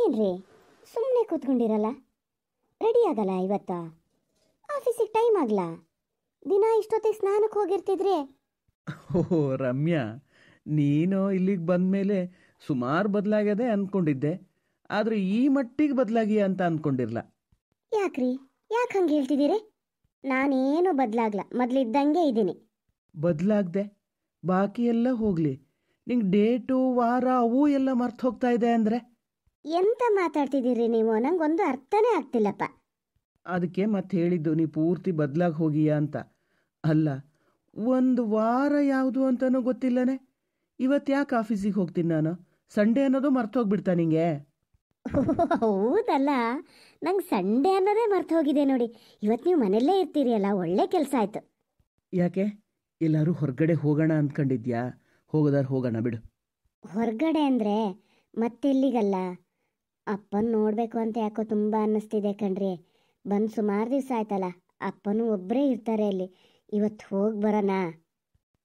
ಏನ್ರಿ ಸುಮ್ಮನೆ ಕೂತ್ಕೊಂಡಿರಲ್ಲ? ರೆಡಿ ಆಗಲ್ಲ ಇವತ್ತು? ಆಫೀಸಿಗೆ ಟೈಮ್ ಆಗಲ್ಲ. ದಿನ ಇಷ್ಟೊತ್ತಿಗೆ ಸ್ನಾನಕ್ಕೆ ಹೋಗಿರ್ತಿದ್ರಿ. ಓಹೋ ರಮ್ಯಾ, ನೀನು ಇಲ್ಲಿಗೆ ಬಂದ ಮೇಲೆ ಸುಮಾರು ಬದಲಾಗ್ಯದೆ ಅಂದ್ಕೊಂಡಿದ್ದೆ, ಆದರೆ ಈ ಮಟ್ಟಿಗೆ ಬದಲಾಗಿ ಅಂತ ಅಂದ್ಕೊಂಡಿರಲ್ಲ. ಯಾಕ್ರಿ, ಯಾಕೆ ಹಂಗೆ ಹೇಳ್ತಿದ್ದೀರಿ? ನಾನೇನು ಬದಲಾಗ್ಲ, ಮೊದಲಿದ್ದಂಗೆ ಇದ್ದೀನಿ. ಬದಲಾಗ್ದೆ, ಬಾಕಿ ಎಲ್ಲ ಹೋಗಲಿ, ನಿಂಗೆ ಡೇಟು ವಾರ ಅವು ಎಲ್ಲ ಮರ್ತು ಹೋಗ್ತಾ ಇದೆ ಅಂದರೆ? ಎಂತ ಮಾತಾಡ್ತಿದ್ದೀರಿ ನೀವು? ನಂಗೊಂದು ಅರ್ಥನೇ ಆಗ್ತಿಲ್ಲಪ್ಪ. ಅದಕ್ಕೆ ಮತ್ತೆ ಹೇಳಿದ್ದು ನೀ ಪೂರ್ತಿ ಬದಲಾಗಿ ಹೋಗಿಯಾ ಅಂತ. ಅಲ್ಲ, ಒಂದು ವಾರ ಯಾವುದು ಅಂತನೂ ಗೊತ್ತಿಲ್ಲನೆ. ಇವತ್ತು ಯಾಕೆ ಆಫೀಸಿಗೆ ಹೋಗ್ತೀನಿ ನಾನು? ಸಂಡೇ ಅನ್ನೋದು ಮರ್ತು ಹೋಗ್ಬಿಡ್ತಾ ನಿಂಗೆ? ಹೌದಲ್ಲ, ನಂಗೆ ಸಂಡೇ ಅನ್ನೋದೇ ಮರ್ತು ಹೋಗಿದೆ ನೋಡಿ. ಇವತ್ತು ನೀವು ಮನೆಯಲ್ಲೇ ಇರ್ತೀರಿ ಅಲ್ಲ, ಒಳ್ಳೆ ಕೆಲಸ ಆಯ್ತು. ಯಾಕೆ, ಎಲ್ಲರೂ ಹೊರಗಡೆ ಹೋಗೋಣ ಅಂದ್ಕೊಂಡಿದ್ಯಾ? ಹೋಗೋದಾರು ಹೋಗೋಣ ಬಿಡು. ಹೊರಗಡೆ ಅಂದರೆ ಮತ್ತೆಲ್ಲಿಗಲ್ಲ? ಅಪ್ಪನ ನೋಡಬೇಕು ಅಂತ ಯಾಕೋ ತುಂಬ ಅನ್ನಿಸ್ತಿದೆ ಕಣ್ರಿ. ಬಂದು ಸುಮಾರು ದಿವಸ ಆಯ್ತಲ್ಲ, ಅಪ್ಪನೂ ಒಬ್ಬರೇ ಇರ್ತಾರೆ ಅಲ್ಲಿ. ಇವತ್ತು ಹೋಗಿ ಬರೋಣ?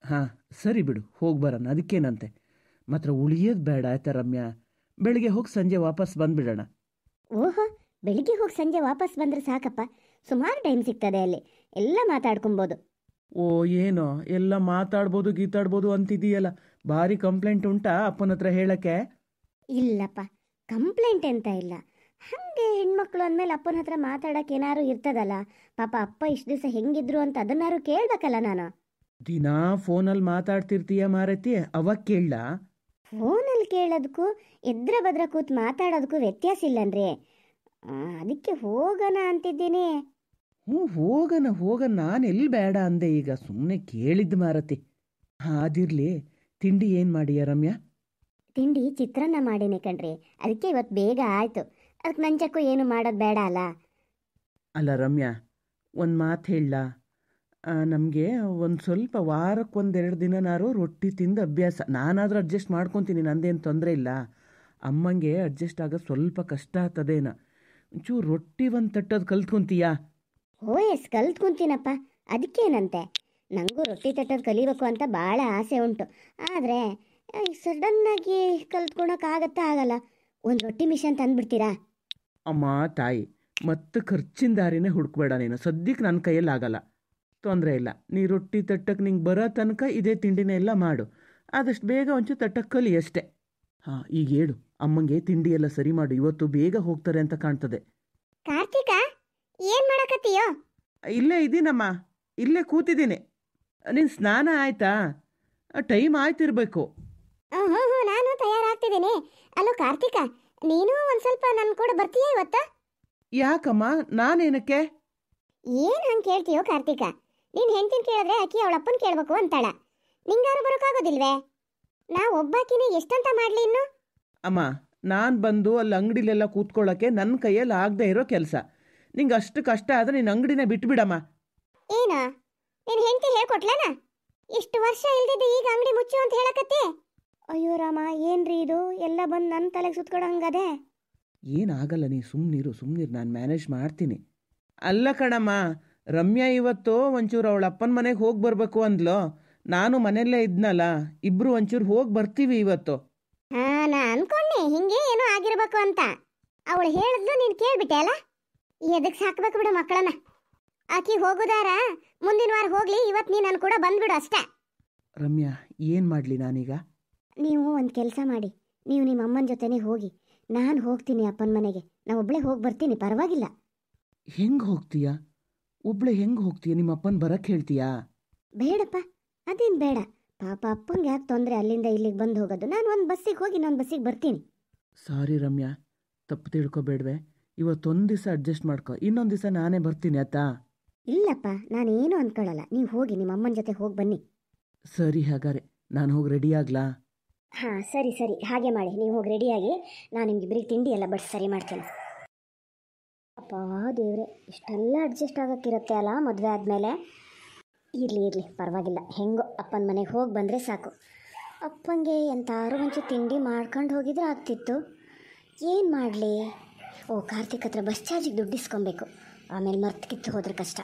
ಹಾಂ ಸರಿ ಬಿಡು, ಹೋಗಿ ಬರೋಣ, ಅದಕ್ಕೇನಂತೆ. ಮಾತ್ರ ಉಳಿಯೋದು ಬೇಡ ಆಯ್ತಾ ರಮ್ಯಾ? ಬೆಳಿಗ್ಗೆ ಹೋಗಿ ಸಂಜೆ ವಾಪಸ್ ಬಂದುಬಿಡೋಣ. ಓಹೋ, ಬೆಳಿಗ್ಗೆ ಹೋಗಿ ಸಂಜೆ ವಾಪಸ್ ಬಂದರೆ ಸಾಕಪ್ಪ. ಸುಮಾರು ಟೈಮ್ ಸಿಗ್ತದೆ ಅಲ್ಲಿ, ಎಲ್ಲ ಮಾತಾಡ್ಕೊಬೋದು. ಓ ಏನೋ ಎಲ್ಲ ಮಾತಾಡ್ಬೋದು ಗೀತಾಡ್ಬೋದು ಅಂತಿದೀಯಲ್ಲ, ಭಾರಿ ಕಂಪ್ಲೇಂಟ್ ಉಂಟಾ ಅಪ್ಪನ ಹತ್ರ ಹೇಳಕ್ಕೆ? ಇಲ್ಲಪ್ಪ, ಕಂಪ್ಲೇಂಟ್ ಎಂತ ಇಲ್ಲ. ಹಾಗೆ ಹೆಣ್ಮಕ್ಳು ಅಂದಮೇಲೆ ಅಪ್ಪನ ಹತ್ರ ಮಾತಾಡೋಕೆ ಏನಾರು ಇರ್ತದಲ್ಲ. ಪಾಪ ಅಪ್ಪ ಇಷ್ಟು ದಿವಸ ಹೆಂಗಿದ್ರು ಅಂತ ಅದನ್ನಾರು ಕೇಳಬೇಕಲ್ಲ ನಾನು. ದಿನಾ ಫೋನಲ್ಲಿ ಮಾತಾಡ್ತಿರ್ತೀಯ ಮಾರತಿ, ಅವಾಗ ಕೇಳ? ಫೋನಲ್ಲಿ ಕೇಳೋದಕ್ಕೂ ಎದ್ರ ಬದ್ರ ಕೂತ್ ಮಾತಾಡೋದಕ್ಕೂ ವ್ಯತ್ಯಾಸ ಇಲ್ಲನ್ರಿ. ಅದಕ್ಕೆ ಹೋಗೋಣ ಅಂತಿದ್ದೀನಿ. ಹೋಗೋಣ ಹೋಗೋಣ, ನಾನು ಎಲ್ಲಿ ಬೇಡ ಅಂದೆ, ಈಗ ಸುಮ್ಮನೆ ಕೇಳಿದ್ದು ಮಾರತಿ. ಅದಿರಲಿ, ತಿಂಡಿ ಏನು ಮಾಡಿಯ ರಮ್ಯಾ? ತಿಂಡಿ ಚಿತ್ರಾನ್ನ ಮಾಡೀನಿ ಕಣ್ರಿ, ಅದಕ್ಕೆ ಇವತ್ತು ಬೇಗ ಆಯಿತು. ಅದಕ್ಕೆ ನಂಚಕ್ಕೂ ಏನು ಮಾಡೋದು ಬೇಡ ಅಲ್ಲ. ಅಲ್ಲ ರಮ್ಯಾ, ಒಂದು ಮಾತು ಹೇಳ, ನಮಗೆ ಒಂದು ಸ್ವಲ್ಪ ವಾರಕ್ಕೊಂದೆರಡು ದಿನನಾರು ರೊಟ್ಟಿ ತಿಂದು ಅಭ್ಯಾಸ. ನಾನಾದರೂ ಅಡ್ಜಸ್ಟ್ ಮಾಡ್ಕೊತೀನಿ, ನಂದೇನು ತೊಂದರೆ ಇಲ್ಲ. ಅಮ್ಮಂಗೆ ಅಡ್ಜಸ್ಟ್ ಆಗೋದು ಸ್ವಲ್ಪ ಕಷ್ಟ ಆಗ್ತದೇನ. ಒಂಚೂರು ರೊಟ್ಟಿ ಒಂದು ತಟ್ಟೋದು ಕಲ್ತ್ಕೊಂತೀಯಾ? ಕಲ್ತ್ಕೊಂತೀನಪ್ಪ, ಅದಕ್ಕೇನಂತೆ. ನನಗೂ ರೊಟ್ಟಿ ತಟ್ಟೋದು ಕಲಿಬೇಕು ಅಂತ ಭಾಳ ಆಸೆ ಉಂಟು. ಆದರೆ ಸಡನ್ನಾಗಿ ಕಲ್ತ್ಕೊಳಕ್ಕಾಗತ್ತಾ? ಆಗಲ್ಲ. ಒಂದು ರೊಟ್ಟಿ ಮಿಷನ್ ತಂದುಬಿಡ್ತೀರಾ? ಅಮ್ಮ ತಾಯಿ, ಮತ್ತೆ ಖರ್ಚಿನ ದಾರಿನೇ ಹುಡುಕ್ಬೇಡ ನೀನು. ಸದ್ಯಕ್ಕೆ ನನ್ನ ಕೈಯಲ್ಲಿ ಆಗಲ್ಲ, ತೊಂದರೆ ಇಲ್ಲ. ನೀ ರೊಟ್ಟಿ ತಟ್ಟಕ್ಕೆ ನಿಂಗೆ ಬರೋ ತನಕ ಇದೇ ತಿಂಡಿನೇ ಎಲ್ಲ ಮಾಡು. ಆದಷ್ಟು ಬೇಗ ಒಂಚೂರು ತಟ್ಟಕ್ಕೆ ಕಲಿ ಅಷ್ಟೇ. ಹಾಂ, ಈಗ ಹೇಳು, ಅಮ್ಮಂಗೆ ತಿಂಡಿ ಎಲ್ಲ ಸರಿ ಮಾಡು, ಇವತ್ತು ಬೇಗ ಹೋಗ್ತಾರೆ ಅಂತ ಕಾಣ್ತದೆ. ಕಾರ್ತಿಕ, ಏನು ಮಾಡಕತ್ತೀಯೋ? ಇಲ್ಲೇ ಇದ್ದೀನಮ್ಮ, ಇಲ್ಲೇ ಕೂತಿದ್ದೀನಿ. ನೀನು ಸ್ನಾನ ಆಯ್ತಾ? ಟೈಮ್ ಆಯ್ತಿರ್ಬೇಕು. ಹ್ಞೂ, ನಾನು ತಯಾರಾಗ್ತಿದ್ದೀನಿ. ಅಲ್ಲೋ ಕಾರ್ತಿಕ, ನೀನು ಒಂದು ಸ್ವಲ್ಪ ನನ್ನ ಕೂಡ ಬರ್ತೀಯಾ ಇವತ್ತ? ಯಾಕಮ್ಮ, ನಾನೇನಕ್ಕೆ? ಏನು ಹಂಗೆ ಕೇಳ್ತೀಯೋ ಕಾರ್ತಿಕ? ನೀನು ಹೆಂಡ್ತಿನ ಕೇಳಿದ್ರೆ ಆಕಿ ಅವಳಪ್ಪನ ಕೇಳಬೇಕು ಅಂತಾಳ. ನಿಂಗಾರು ಬರೋಕ್ಕಾಗೋದಿಲ್ವೇ? ನಾ ಒಬ್ಬಾಕಿನೇ ಎಷ್ಟಂತ ಮಾಡಲಿ ಇನ್ನು? ಅಮ್ಮ, ನಾನು ಬಂದು ಅಲ್ಲಿ ಅಂಗಡಿಲೆಲ್ಲ ಕೂತ್ಕೊಳ್ಳೋಕ್ಕೆ ನನ್ನ ಕೈಯಲ್ಲಿ ಆಗದೆ ಇರೋ ಕೆಲಸ. ನಿಂಗೆ ಅಷ್ಟು ಕಷ್ಟ ಆದರೆ ನೀನು ಅಂಗಡಿನೇ ಬಿಟ್ಬಿಡಮ್ಮ. ಏನ ನೀನು ಹೆಂಡ್ತಿ ಹೇಳ್ಕೊಟ್ಲೇನ? ಇಷ್ಟು ವರ್ಷ ಇಲ್ದಿದ್ದು ಈಗ ಅಂಗಡಿ ಮುಚ್ಚು ಅಂತ ಹೇಳಕತ್ತಿ? ಅಯ್ಯೋ ರಾಮ, ಏನ್ರಿ ಇದು ಎಲ್ಲ ಬಂದು ನನ್ನ ತಲೆಗೆ ಸುತ್ಕೊಡಂಗದೆ. ಏನಾಗಲ್ಲ, ನೀ ಸುಮ್ಮನಿರು, ನಾನು ಮ್ಯಾನೇಜ್ ಮಾಡ್ತೀನಿ. ಅಲ್ಲ ಕಣಮ್ಮ, ರಮ್ಯಾ ಇವತ್ತು ಒಂಚೂರು ಅವಳ ಅಪ್ಪನ ಮನೆಗೆ ಹೋಗಿ ಬರಬೇಕು ಅಂದ್ಲು. ನಾನು ಮನೆಯಲ್ಲೇ ಇದ್ನಲ್ಲ, ಇಬ್ಬರು ಒಂಚೂರು ಹೋಗಿ ಬರ್ತೀವಿ ಇವತ್ತು. ನಾ ಅನ್ಕೊಂಡೆ ಹಿಂಗೆ ಏನೋ ಆಗಿರ್ಬೇಕು ಅಂತ. ಅವಳು ಹೇಳಿದ್ಲು, ನೀನು ಕೇಳ್ಬಿಟ್ಟೆ ಅಲ್ಲ? ಎದಕ್ಕೆ ಸಾಕ್ಬೇಕು ಬಿಡು ಮಕ್ಕಳನ್ನ. ಆಕಿ ಹೋಗುದಾರ ಮುಂದಿನ ವಾರ ಹೋಗ್ಲಿ, ಇವತ್ತು ನೀನು ನನ್ನ ಕೂಡ ಬಂದ್ಬಿಡು ಅಷ್ಟೇ. ರಮ್ಯಾ, ಏನು ಮಾಡಲಿ ನಾನೀಗ? ನೀವು ಒಂದು ಕೆಲಸ ಮಾಡಿ, ನೀವು ನಿಮ್ಮ ಅಮ್ಮನ ಜೊತೆನೇ ಹೋಗಿ. ನಾನು ಹೋಗ್ತೀನಿ ಅಪ್ಪನ ಮನೆಗೆ. ನಾ ಒಬ್ಬಳೇ ಹೋಗಿ ಬರ್ತೀನಿ, ಪರವಾಗಿಲ್ಲ. ಹೆಂಗೆ ಹೋಗ್ತೀಯಾ? ಒಬ್ಳೆ ಹೆಂಗೆ ಹೋಗ್ತೀಯ? ನಿಮ್ಮ ಅಪ್ಪನ ಬರಕ್ಕೆ ಹೇಳ್ತೀಯಾ? ಬೇಡಪ್ಪ, ಅದೇನು ಬೇಡ. ಪಾಪ ಅಪ್ಪಂಗೆ ಯಾಕೆ ತೊಂದರೆ ಅಲ್ಲಿಂದ ಇಲ್ಲಿಗೆ ಬಂದು ಹೋಗೋದು. ನಾನು ಒಂದು ಬಸ್ಸಿಗೆ ಹೋಗಿ ಇನ್ನೊಂದು ಬಸ್ಸಿಗೆ ಬರ್ತೀನಿ. ಸಾರಿ ರಮ್ಯಾ, ತಪ್ಪು ತಿಳ್ಕೊಬೇಡ್ವೆ. ಇವತ್ತೊಂದು ದಿವಸ ಅಡ್ಜಸ್ಟ್ ಮಾಡ್ಕೊ, ಇನ್ನೊಂದು ದಿವಸ ನಾನೇ ಬರ್ತೀನಿ ಆಯ್ತಾ? ಇಲ್ಲಪ್ಪ, ನಾನೇನು ಅಂದ್ಕೊಳ್ಳಲ್ಲ. ನೀವು ಹೋಗಿ ನಿಮ್ಮ ಅಮ್ಮನ ಜೊತೆ ಹೋಗಿ ಬನ್ನಿ. ಸರಿ, ಹಾಗಾದ್ರೆ ನಾನು ಹೋಗಿ ರೆಡಿ ಆಗ್ಲಾ? ಹಾಂ ಸರಿ, ಹಾಗೆ ಮಾಡಿ. ನೀವು ಹೋಗಿ ರೆಡಿಯಾಗಿ, ನಾನು ನಿಮ್ಗಿಬ್ಬರಿಗೆ ತಿಂಡಿ ಎಲ್ಲ ಬಡಿಸಿ ಸರಿ ಮಾಡ್ತೇನೆ. ಅಪ್ಪ ದೇವ್ರೆ, ಇಷ್ಟೆಲ್ಲ ಅಡ್ಜಸ್ಟ್ ಆಗೋಕ್ಕಿರುತ್ತೆ ಅಲ್ಲ ಮದುವೆ ಆದಮೇಲೆ. ಇರಲಿ ಪರವಾಗಿಲ್ಲ, ಹೆಂಗೋ ಅಪ್ಪನ ಮನೆಗೆ ಹೋಗಿ ಬಂದರೆ ಸಾಕು. ಅಪ್ಪಂಗೆ ಎಂತಾರು ಒಂಚೂರು ತಿಂಡಿ ಮಾಡ್ಕೊಂಡು ಹೋಗಿದ್ರೆ ಆಗ್ತಿತ್ತು. ಏನು ಮಾಡಲಿ? ಕಾರ್ತಿಕ್ ಹತ್ರ ಬಸ್ ಚಾರ್ಜಿಗೆ ದುಡ್ಡು ಇಸ್ಕೊಬೇಕು, ಆಮೇಲೆ ಮರ್ತು ಕಿತ್ತು ಹೋದ್ರೆ ಕಷ್ಟ.